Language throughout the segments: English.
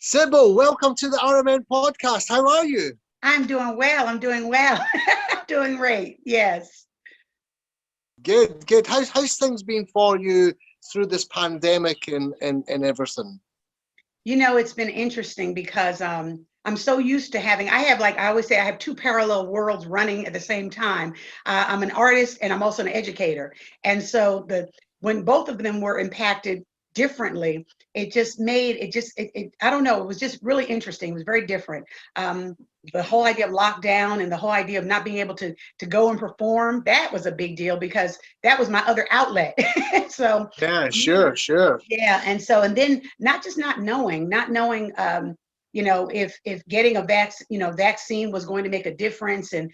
Sybil, welcome to the RMN Podcast. How are you? I'm doing well. I'm doing well. Doing great. Yes. Good. How's things been for you through this pandemic and everything? It's been interesting because I'm so used to I always say, I have two parallel worlds running at the same time. I'm an artist and I'm also an educator. And so when both of them were impacted differently, I don't know, it was just really interesting. It was very different. The whole idea of lockdown and the whole idea of not being able to go and perform, that was a big deal because that was my other outlet. So Yeah, sure. yeah, and then not knowing, if getting a vaccine was going to make a difference, and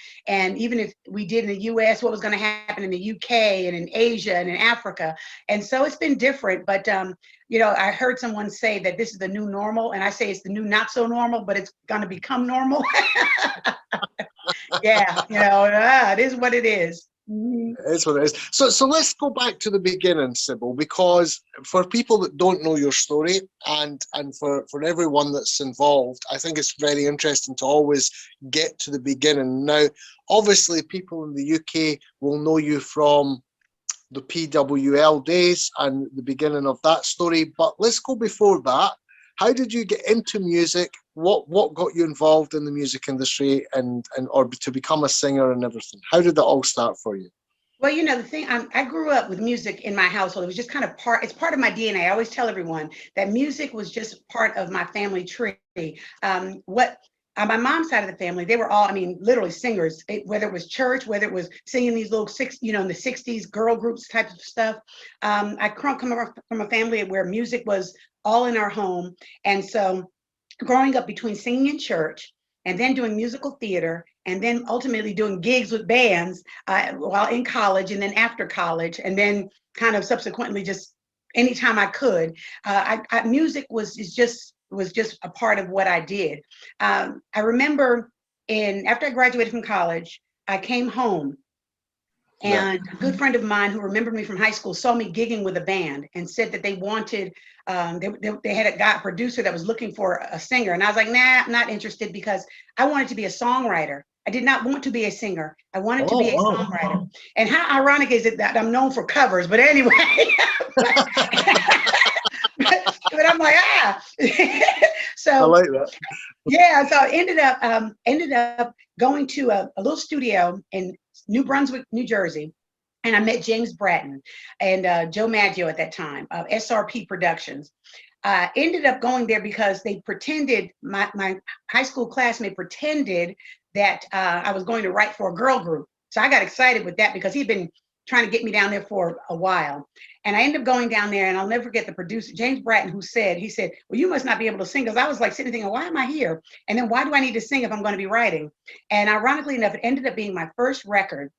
even if we did in the U.S., what was going to happen in the U.K. and in Asia and in Africa, and so it's been different. But I heard someone say that this is the new normal, and I say it's the new not so normal, but it's going to become normal. Yeah, it is what it is. Mhm. It's what it is. So let's go back to the beginning, Sybil, because for people that don't know your story and for everyone that's involved, I think it's very interesting to always get to the beginning. Now, obviously, people in the UK will know you from the PWL days and the beginning of that story, but let's go before that. How did you get into music? What got you involved in the music industry and or to become a singer and everything? How did that all start for you? Well, the thing, I grew up with music in my household. It was just kind of it's part of my DNA. I always tell everyone that music was just part of my family tree. What On my mom's side of the family, they were all, I mean, literally singers, whether it was church, whether it was singing these little in the 60s, girl groups type of stuff. I come from a family where music was all in our home. And so growing up between singing in church and then doing musical theater and then ultimately doing gigs with bands while in college and then after college and then kind of subsequently just anytime I could, music was just a part of what I did. I remember after I graduated from college, I came home. Yeah. And a good friend of mine who remembered me from high school saw me gigging with a band and said that they wanted, they had a producer that was looking for a singer. And I was like, nah, I'm not interested because I wanted to be a songwriter. I did not want to be a singer. I wanted to be a songwriter. And how ironic is it that I'm known for covers? But anyway, but I'm like, So I like that. yeah, so I ended up going to a little studio in New Brunswick, New Jersey, and I met James Bratton and Joe Maggio at that time of SRP Productions. Ended up going there because they pretended, my high school classmate pretended that I was going to write for a girl group. So I got excited with that because he'd been trying to get me down there for a while. And I ended up going down there, and I'll never forget the producer, James Bratton, he said, well, you must not be able to sing. Because I was like sitting thinking, why am I here? And then why do I need to sing if I'm going to be writing? And ironically enough, it ended up being my first record.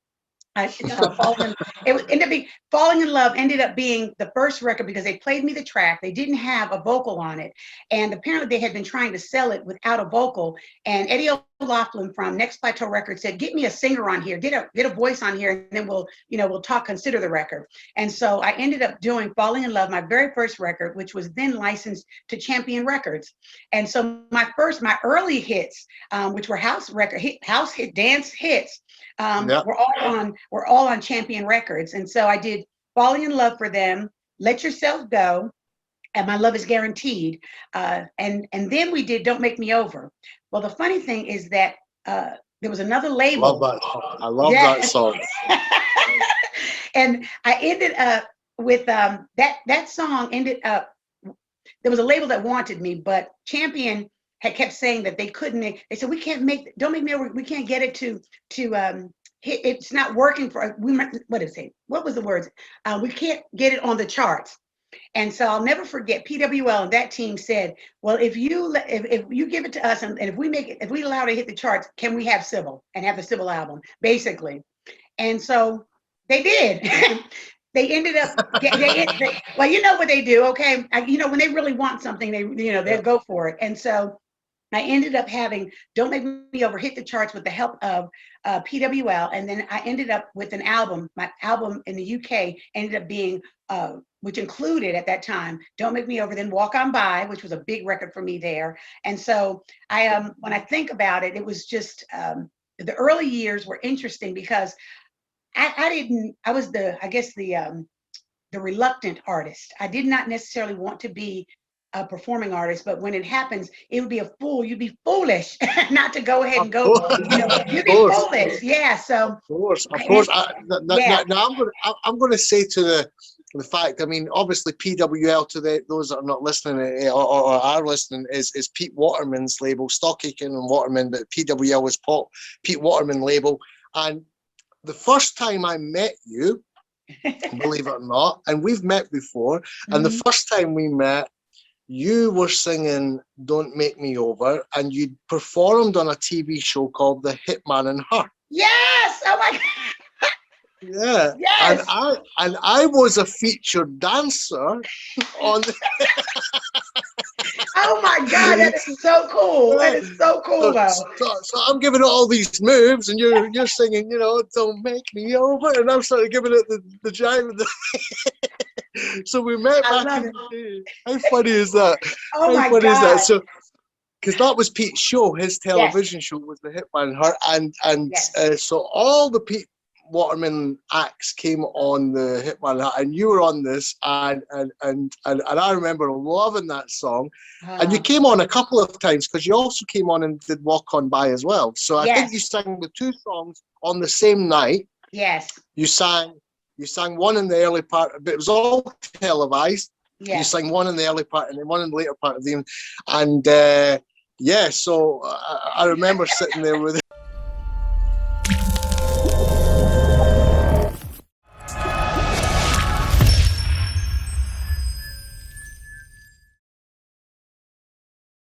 Falling in Love ended up being the first record because they played me the track. They didn't have a vocal on it. And apparently they had been trying to sell it without a vocal. And Eddie O'Loughlin from Next Plateau Records said, get me a singer on here, get a voice on here, and then we'll talk, consider the record. And so I ended up doing Falling in Love, my very first record, which was then licensed to Champion Records. And so my early hits, which were house hit dance hits, were all on Champion Records. And so I did Falling in Love for them, Let Yourself Go, and My Love Is Guaranteed. And then we did Don't Make Me Over. Well, the funny thing is that there was another label. I love that song. And I ended up with that song ended up, there was a label that wanted me, but Champion had kept saying that they couldn't. They said, we can't make Don't Make Me Over. We can't get it to hit. It's not working for. What did it say? What was the words? We can't get it on the charts. And so I'll never forget, PWL and that team said, well, if you give it to us and if we allow it to hit the charts, can we have Sybil and have the Sybil album, basically? And so they did. They ended up, well, you know what they do, okay? When they really want something, they'll go for it. And so I ended up having Don't Make Me Over hit the charts with the help of PWL. And then I ended up with an album. My album in the UK ended up being which included at that time Don't Make Me Over, then Walk On By, which was a big record for me there. And so when I think about it, it was just the early years were interesting because I was the reluctant artist. I did not necessarily want to be a performing artist, but when it happens, it would be you'd be foolish not to go ahead and go, you'd be foolish. Yeah. So of course. Now I'm going to say to the fact, I mean, obviously PWL, to those that are not listening or are listening, is Pete Waterman's label, Stock Aitken and Waterman, but PWL was Pete Waterman label. And the first time I met you, believe it or not, and we've met before, and the first time we met, you were singing Don't Make Me Over, and you performed on a TV show called The Hitman and Her. Yes! Oh my God! Yeah. Yes! And I was a featured dancer on the... Oh my God, that is so cool. That is so cool, though. So I'm giving it all these moves, and you're singing, Don't Make Me Over, and I'm sort of giving it the jive. So we met back in the day. How funny is that? Oh my God. Is that? So, because that was Pete's show, his television show was The Hitman and Her, and so all the Pete Waterman acts came on The Hitman and Her, and you were on this, and I remember loving that song. And you came on a couple of times because you also came on and did Walk On By as well. So I think you sang the two songs on the same night. Yes. You sang one in the early part, but it was all televised. Yes. You sang one in the early part and then one in the later part of the evening. And so I remember sitting there with